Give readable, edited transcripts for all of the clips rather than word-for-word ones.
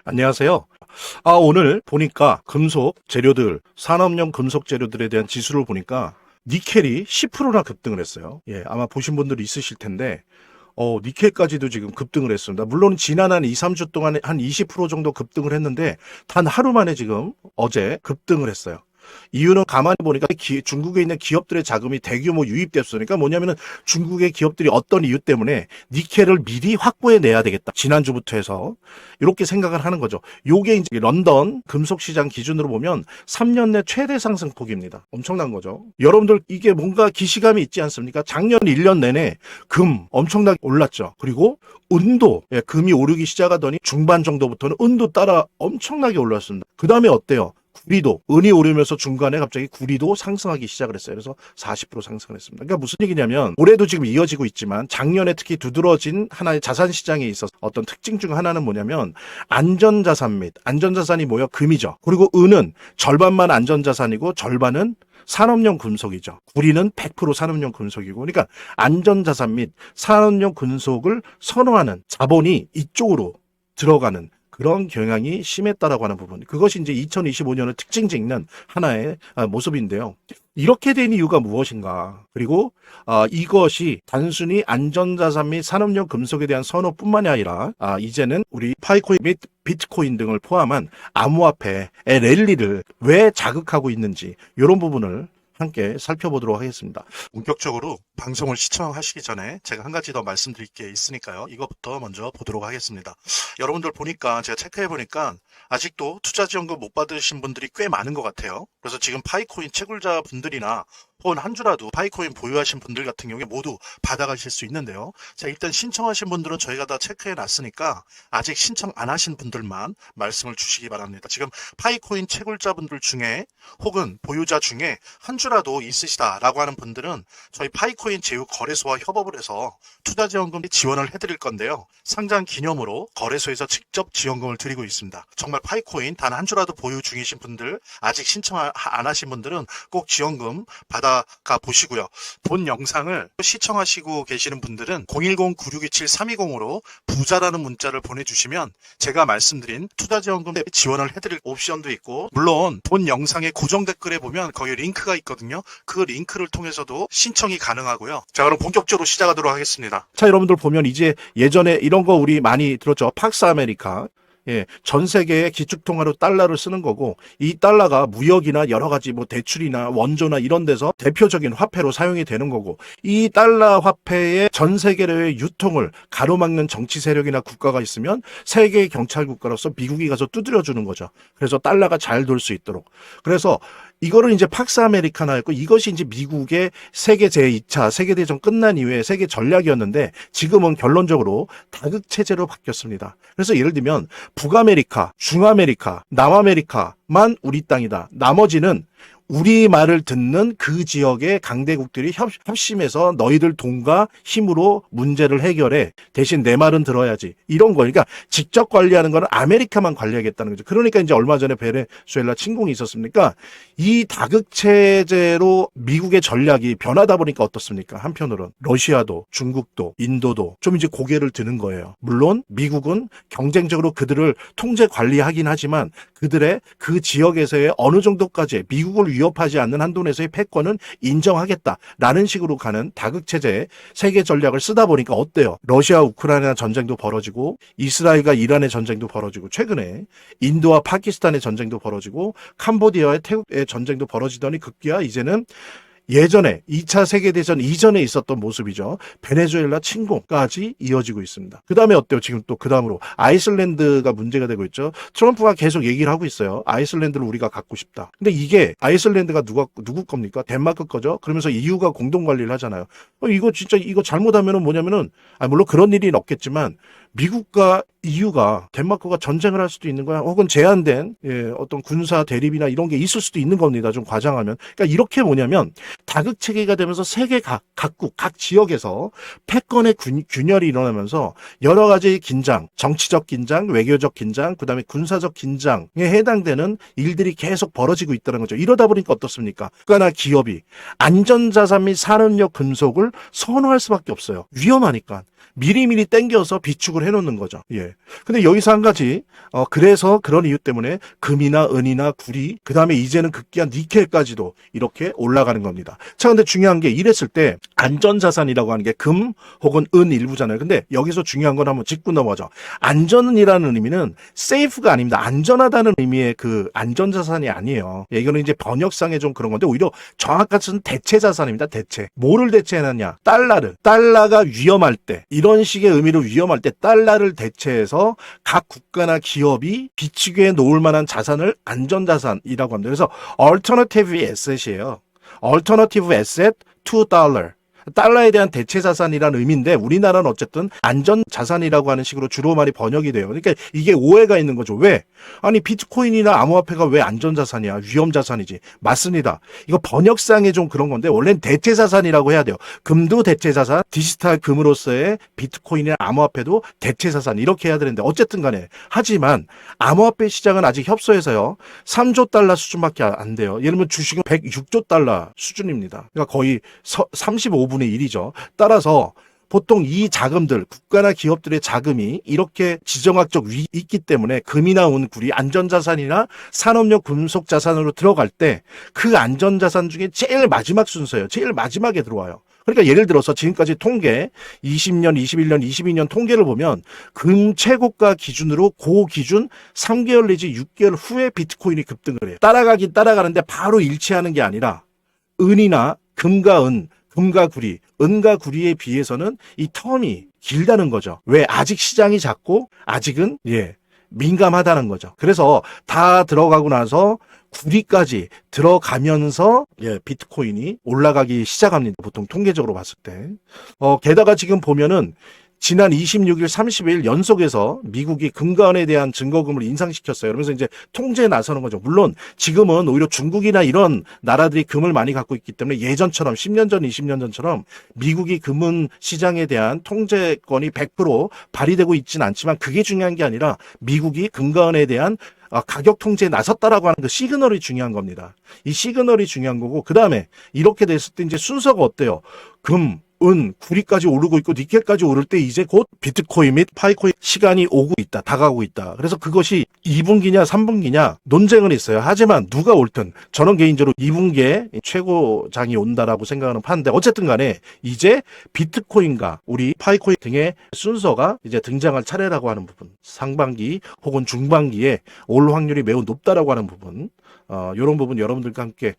안녕하세요. 오늘 보니까 금속 재료들, 산업용 금속 재료들에 대한 지수를 보니까 니켈이 10%나 급등을 했어요. 예, 아마 보신 분들이 있으실 텐데, 니켈까지도 지금 급등을 했습니다. 물론 지난 한 2, 3주 동안 한 20% 정도 급등을 했는데, 단 하루 만에 지금 어제 급등을 했어요. 이유는 가만히 보니까 중국에 있는 기업들의 자금이 대규모 유입됐으니까 뭐냐면은 중국의 기업들이 어떤 이유 때문에 니켈을 미리 확보해 내야 되겠다. 지난주부터 해서 이렇게 생각을 하는 거죠. 요게 이제 런던 금속 시장 기준으로 보면 3년 내 최대 상승폭입니다. 엄청난 거죠. 여러분들 이게 뭔가 기시감이 있지 않습니까? 작년 1년 내내 금 엄청나게 올랐죠. 그리고 은도, 금이 오르기 시작하더니 중반 정도부터는 은도 따라 엄청나게 올랐습니다. 그 다음에 어때요? 구리도, 은이 오르면서 중간에 갑자기 구리도 상승하기 시작을 했어요. 그래서 40% 상승을 했습니다. 그러니까 무슨 얘기냐면 올해도 지금 이어지고 있지만 작년에 특히 두드러진 하나의 자산 시장에 있어서 어떤 특징 중 하나는 뭐냐면 안전자산 및 안전자산이 뭐예요? 금이죠. 그리고 은은 절반만 안전자산이고 절반은 산업용 금속이죠. 구리는 100% 산업용 금속이고, 그러니까 안전자산 및 산업용 금속을 선호하는 자본이 이쪽으로 들어가는 그런 경향이 심했다라고 하는 부분. 그것이 이제 2025년을 특징 짓는 하나의 모습인데요. 이렇게 된 이유가 무엇인가? 그리고 이것이 단순히 안전자산 및 산업용 금속에 대한 선호뿐만이 아니라 이제는 우리 파이코인 및 비트코인 등을 포함한 암호화폐의 랠리를 왜 자극하고 있는지 이런 부분을 함께 살펴보도록 하겠습니다. 본격적으로 방송을 시청하시기 전에 제가 한 가지 더 말씀드릴 게 있으니까요. 이것부터 먼저 보도록 하겠습니다. 여러분들 보니까 제가 체크해 보니까 아직도 투자지원금 못 받으신 분들이 꽤 많은 것 같아요. 그래서 지금 파이코인 채굴자 분들이나 혹은 한 주라도 파이코인 보유하신 분들 같은 경우에 모두 받아가실 수 있는데요. 자, 일단 신청하신 분들은 저희가 다 체크해 놨으니까 아직 신청 안 하신 분들만 말씀을 주시기 바랍니다. 지금 파이코인 채굴자 분들 중에 혹은 보유자 중에 한 주라도 있으시다라고 하는 분들은 저희 파이코인 제휴 거래소와 협업을 해서 투자지원금 지원을 해드릴 건데요. 상장 기념으로 거래소에서 직접 지원금을 드리고 있습니다. 정말 파이코인 단 한 주라도 보유 중이신 분들, 아직 신청 안 하신 분들은 꼭 지원금 받아가 보시고요. 본 영상을 시청하시고 계시는 분들은 010-9627-320으로 부자라는 문자를 보내주시면 제가 말씀드린 투자지원금 지원을 해드릴 옵션도 있고, 물론 본 영상의 고정 댓글에 보면 거기 링크가 있거든요. 그 링크를 통해서도 신청이 가능하고요. 자, 그럼 본격적으로 시작하도록 하겠습니다. 자, 여러분들 보면 이제 예전에 이런 거 우리 많이 들었죠. 팍스 아메리카. 예, 전 세계의 기축통화로 달러를 쓰는 거고, 이 달러가 무역이나 여러 가지 뭐 대출이나 원조나 이런 데서 대표적인 화폐로 사용이 되는 거고, 이 달러 화폐의 전 세계의 유통을 가로막는 정치 세력이나 국가가 있으면 세계 경찰 국가로서 미국이 가서 두드려 주는 거죠. 그래서 달러가 잘 돌 수 있도록. 그래서 이거를 이제 팍스 아메리카나였고, 이것이 이제 미국의 세계 제2차 세계대전 끝난 이후에 세계 전략이었는데, 지금은 결론적으로 다극 체제로 바뀌었습니다. 그래서 예를 들면 북아메리카, 중아메리카, 남아메리카만 우리 땅이다. 나머지는 우리 말을 듣는 그 지역의 강대국들이 협심해서 너희들 돈과 힘으로 문제를 해결해. 대신 내 말은 들어야지. 이런 거. 그러니까 직접 관리하는 거는 아메리카만 관리하겠다는 거죠. 그러니까 이제 얼마 전에 베네수엘라 침공이 있었습니까? 이 다극체제로 미국의 전략이 변하다 보니까 어떻습니까? 한편으로는 러시아도, 중국도, 인도도 좀 이제 고개를 드는 거예요. 물론 미국은 경쟁적으로 그들을 통제 관리하긴 하지만 그들의 그 지역에서의 어느 정도까지 미국을 위협하지 않는 한도 내에서의 패권은 인정하겠다라는 식으로 가는 다극체제의 세계 전략을 쓰다 보니까 어때요? 러시아 우크라이나 전쟁도 벌어지고, 이스라엘과 이란의 전쟁도 벌어지고, 최근에 인도와 파키스탄의 전쟁도 벌어지고, 캄보디아와 태국의 전쟁도 벌어지더니 급기야 이제는 예전에 2차 세계대전 이전에 있었던 모습이죠. 베네수엘라 침공까지 이어지고 있습니다. 그 다음에 어때요? 지금 또 그 다음으로 아이슬란드가 문제가 되고 있죠. 트럼프가 계속 얘기를 하고 있어요. 아이슬란드를 우리가 갖고 싶다. 근데 이게 아이슬란드가 누구 겁니까? 덴마크 거죠. 그러면서 EU가 공동 관리를 하잖아요. 이거 진짜 이거 잘못하면은 뭐냐면은 물론 그런 일이 없겠지만 미국과 EU가 덴마크가 전쟁을 할 수도 있는 거야. 혹은 제한된 어떤 군사 대립이나 이런 게 있을 수도 있는 겁니다. 좀 과장하면. 그러니까 이렇게 뭐냐면 다극 체계가 되면서 세계 각국 각 지역에서 패권의 균열이 일어나면서 여러 가지 긴장, 정치적 긴장, 외교적 긴장, 그다음에 군사적 긴장에 해당되는 일들이 계속 벌어지고 있다는 거죠. 이러다 보니까 어떻습니까? 국가나 기업이 안전자산 및 산업용 금속을 선호할 수밖에 없어요. 위험하니까. 미리미리 땡겨서 비축을 해놓는 거죠. 예. 근데 여기서 한 가지, 그래서 그런 이유 때문에 금이나 은이나 구리, 그 다음에 이제는 급기야 니켈까지도 이렇게 올라가는 겁니다. 자, 근데 중요한 게 이랬을 때 안전자산이라고 하는 게 금 혹은 은 일부잖아요. 근데 여기서 중요한 건 한번 짚고 넘어가죠. 안전이라는 의미는 safe가 아닙니다. 안전하다는 의미의 그 안전자산이 아니에요. 예, 이거는 이제 번역상에 좀 그런 건데 오히려 정확한 대체자산입니다. 대체. 뭐를 대체해놨냐? 달러를. 달러가 위험할 때, 이런 식의 의미로 위험할 때 달러를 대체해서 각 국가나 기업이 비치게 놓을 만한 자산을 안전자산이라고 합니다. 그래서 alternative asset이에요. alternative asset to dollar. 달러에 대한 대체 자산이라는 의미인데 우리나라는 어쨌든 안전 자산이라고 하는 식으로 주로 많이 번역이 돼요. 그러니까 이게 오해가 있는 거죠. 왜? 아니 비트코인이나 암호화폐가 왜 안전 자산이야? 위험 자산이지. 맞습니다. 이거 번역상에 좀 그런 건데 원래는 대체 자산이라고 해야 돼요. 금도 대체 자산, 디지털 금으로서의 비트코인이나 암호화폐도 대체 자산 이렇게 해야 되는데 어쨌든 간에 하지만 암호화폐 시장은 아직 협소해서요. 3조 달러 수준밖에 안 돼요. 예를 들면 주식은 106조 달러 수준입니다. 그러니까 거의 35분의 1이죠. 따라서 보통 이 자금들, 국가나 기업들의 자금이 이렇게 지정학적 위익이 있기 때문에 금이나 은, 구리, 안전자산이나 산업용 금속자산으로 들어갈 때 그 안전자산 중에 제일 마지막 순서예요. 제일 마지막에 들어와요. 그러니까 예를 들어서 지금까지 통계 20년, 21년, 22년 통계를 보면 금 최고가 기준으로 고 기준 3개월 내지 6개월 후에 비트코인이 급등을 해요. 따라가긴 따라가는데 바로 일치하는 게 아니라 은이나 금과 은, 금과 구리, 은과 구리에 비해서는 이 텀이 길다는 거죠. 왜? 아직 시장이 작고 아직은 민감하다는 거죠. 그래서 다 들어가고 나서 구리까지 들어가면서 비트코인이 올라가기 시작합니다. 보통 통계적으로 봤을 때. 게다가 지금 보면은 지난 26일, 30일 연속해서 미국이 금과 은에 대한 증거금을 인상시켰어요. 그러면서 이제 통제에 나서는 거죠. 물론 지금은 오히려 중국이나 이런 나라들이 금을 많이 갖고 있기 때문에 예전처럼 10년 전, 20년 전처럼 미국이 금은 시장에 대한 통제권이 100% 발휘되고 있지는 않지만 그게 중요한 게 아니라 미국이 금과 은에 대한 가격 통제에 나섰다라고 하는 그 시그널이 중요한 겁니다. 이 시그널이 중요한 거고 그 다음에 이렇게 됐을 때 이제 순서가 어때요? 금, 은, 구리까지 오르고 있고 니켈까지 오를 때 이제 곧 비트코인 및 파이코인 시간이 오고 있다. 다가오고 있다. 그래서 그것이 2분기냐 3분기냐 논쟁은 있어요. 하지만 누가 옳든 저는 개인적으로 2분기에 최고장이 온다라고 생각하는 판인데 어쨌든 간에 이제 비트코인과 우리 파이코인 등의 순서가 이제 등장할 차례라고 하는 부분. 상반기 혹은 중반기에 올 확률이 매우 높다라고 하는 부분. 이런 부분 여러분들과 함께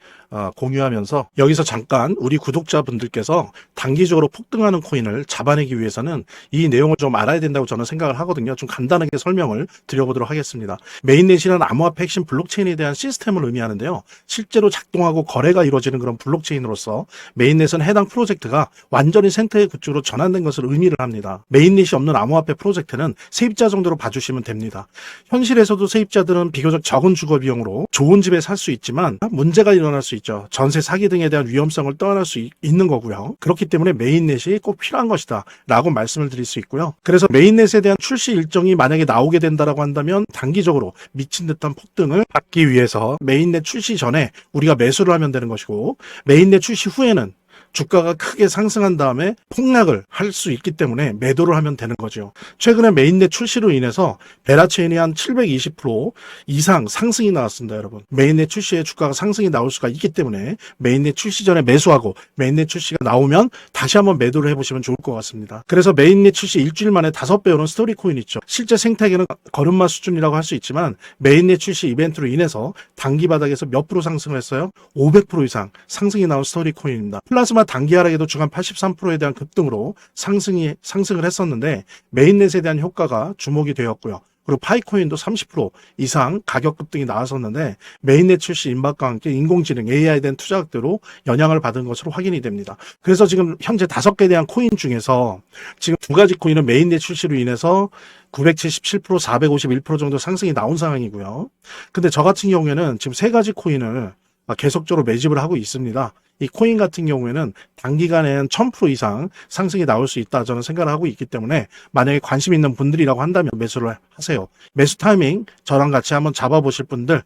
공유하면서 여기서 잠깐 우리 구독자분들께서 단기적으로 폭등하는 코인을 잡아내기 위해서는 이 내용을 좀 알아야 된다고 저는 생각을 하거든요. 좀 간단하게 설명을 드려보도록 하겠습니다. 메인넷이라는 암호화폐 핵심 블록체인에 대한 시스템을 의미하는데요. 실제로 작동하고 거래가 이루어지는 그런 블록체인으로서 메인넷은 해당 프로젝트가 완전히 생태계 구축으로 전환된 것을 의미를 합니다. 메인넷이 없는 암호화폐 프로젝트는 세입자 정도로 봐주시면 됩니다. 현실에서도 세입자들은 비교적 적은 주거 비용으로 좋은 집에 살 수 있지만 문제가 일어날 수 있죠. 전세 사기 등에 대한 위험성을 떠안을 수 있는 거고요. 그렇기 때문에 메인넷이 꼭 필요한 것이다 라고 말씀을 드릴 수 있고요. 그래서 메인넷에 대한 출시 일정이 만약에 나오게 된다라고 한다면 단기적으로 미친 듯한 폭등을 받기 위해서 메인넷 출시 전에 우리가 매수를 하면 되는 것이고 메인넷 출시 후에는 주가가 크게 상승한 다음에 폭락을 할 수 있기 때문에 매도를 하면 되는 거죠. 최근에 메인넷 출시로 인해서 베라체인이 한 720% 이상 상승이 나왔습니다, 여러분. 메인넷 출시에 주가가 상승이 나올 수가 있기 때문에 메인넷 출시 전에 매수하고 메인넷 출시가 나오면 다시 한번 매도를 해보시면 좋을 것 같습니다. 그래서 메인넷 출시 일주일 만에 5배 오른 스토리 코인 있죠. 실제 생태계는 걸음마 수준이라고 할 수 있지만 메인넷 출시 이벤트로 인해서 단기 바닥에서 몇 프로 상승을 했어요? 500% 이상 상승이 나온 스토리 코인입니다. 플라즈마 단기 하락에도 주간 83%에 대한 급등으로 상승을 했었는데 메인넷에 대한 효과가 주목이 되었고요. 그리고 파이코인도 30% 이상 가격 급등이 나왔었는데 메인넷 출시 임박과 함께 인공지능 AI에 대한 투자額대로 영향을 받은 것으로 확인이 됩니다. 그래서 지금 현재 5개에 대한 코인 중에서 지금 2가지 코인은 메인넷 출시로 인해서 977%, 451% 정도 상승이 나온 상황이고요. 근데 저 같은 경우에는 지금 3가지 코인을 계속적으로 매집을 하고 있습니다. 이 코인 같은 경우에는 단기간에는 1000% 이상 상승이 나올 수 있다 저는 생각을 하고 있기 때문에 만약에 관심 있는 분들이라고 한다면 매수를 하세요. 매수 타이밍 저랑 같이 한번 잡아보실 분들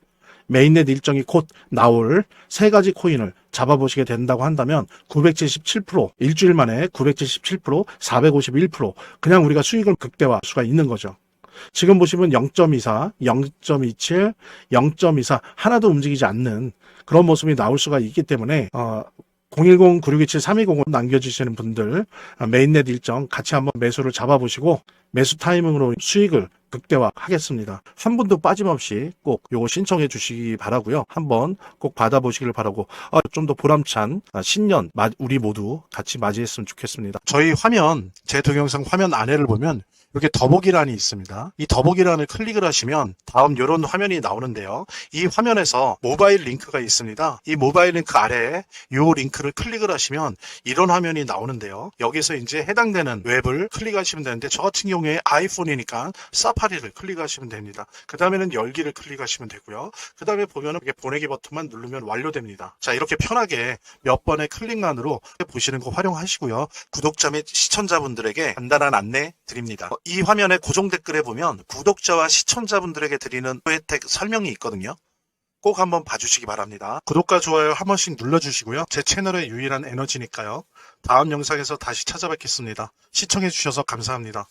메인넷 일정이 곧 나올 세 가지 코인을 잡아보시게 된다고 한다면 977%, 일주일 만에 977%, 451% 그냥 우리가 수익을 극대화할 수가 있는 거죠. 지금 보시면 0.24, 0.27, 0.24 하나도 움직이지 않는 그런 모습이 나올 수가 있기 때문에 010-9627-320 남겨주시는 분들 메인넷 일정 같이 한번 매수를 잡아보시고 매수 타이밍으로 수익을 극대화하겠습니다. 한 분도 빠짐없이 꼭 요거 신청해 주시기 바라고요. 한번 꼭 받아보시길 바라고 좀 더 보람찬 신년 우리 모두 같이 맞이했으면 좋겠습니다. 저희 화면, 제 동영상 화면 아래를 보면 이렇게 더보기란이 있습니다. 이 더보기란을 클릭을 하시면 다음 이런 화면이 나오는데요. 이 화면에서 모바일 링크가 있습니다. 이 모바일 링크 아래에 이 링크를 클릭을 하시면 이런 화면이 나오는데요. 여기서 이제 해당되는 웹을 클릭하시면 되는데 저 같은 경우에 아이폰이니까 사파리를 클릭하시면 됩니다. 그 다음에는 열기를 클릭하시면 되고요. 그 다음에 보면은 이렇게 보내기 버튼만 누르면 완료됩니다. 자, 이렇게 편하게 몇 번의 클릭만으로 보시는 거 활용하시고요. 구독자 및 시청자분들에게 간단한 안내 드립니다. 이 화면의 고정 댓글에 보면 구독자와 시청자분들에게 드리는 혜택 설명이 있거든요. 꼭 한번 봐주시기 바랍니다. 구독과 좋아요 한 번씩 눌러주시고요. 제 채널의 유일한 에너지니까요. 다음 영상에서 다시 찾아뵙겠습니다. 시청해주셔서 감사합니다.